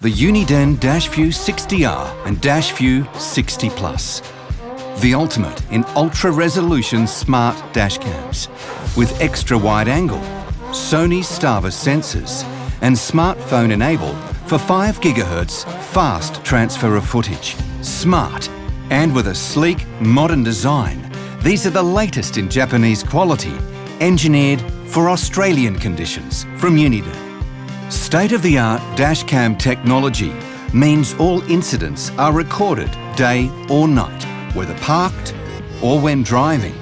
the Uniden DashView 60R and DashView 60 Plus. The ultimate in ultra-resolution smart dashcams with extra wide angle, Sony Starvis sensors and smartphone enabled for 5 GHz fast transfer of footage. Smart and with a sleek, modern design, these are the latest in Japanese quality, engineered for Australian conditions from Uniden. State-of-the-art dashcam technology means all incidents are recorded day or night, whether parked or when driving.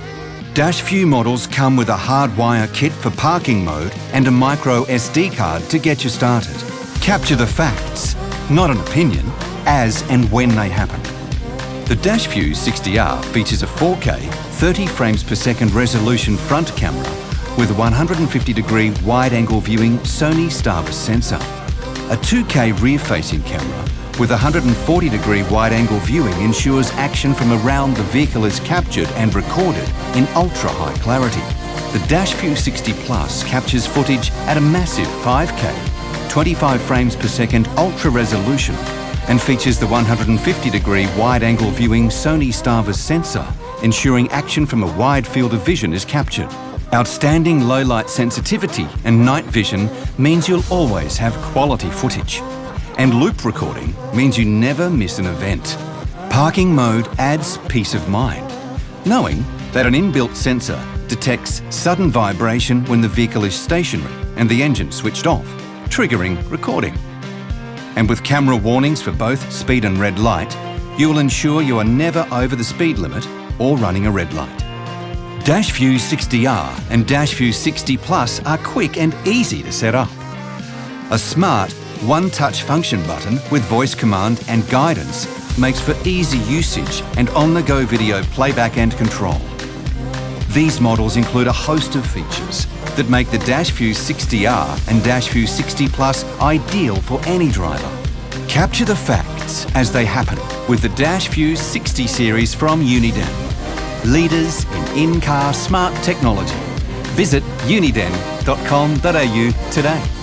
DashView models come with a hardwire kit for parking mode and a micro SD card to get you started. Capture the facts, not an opinion, as and when they happen. The DashView 60R features a 4K 30 frames per second resolution front camera with a 150-degree wide-angle viewing Sony Starvis sensor, a 2K rear-facing camera with 140-degree wide-angle viewing ensures action from around the vehicle is captured and recorded in ultra-high clarity. The DashView 60 Plus captures footage at a massive 5K, 25 frames per second ultra-resolution and features the 150-degree wide-angle viewing Sony Starvis sensor, ensuring action from a wide field of vision is captured. Outstanding low-light sensitivity and night vision means you'll always have quality footage. And loop recording means you never miss an event. Parking mode adds peace of mind, knowing that an inbuilt sensor detects sudden vibration when the vehicle is stationary and the engine switched off, triggering recording. And with camera warnings for both speed and red light, you will ensure you are never over the speed limit or running a red light. DashView 60R and DashView 60 Plus are quick and easy to set up. A smart, one-touch function button with voice command and guidance makes for easy usage and on-the-go video playback and control. These models include a host of features that make the DashView 60R and DashView 60 Plus ideal for any driver. Capture the facts as they happen with the DashView 60 series from Uniden. Leaders in in-car smart technology. Visit uniden.com.au today.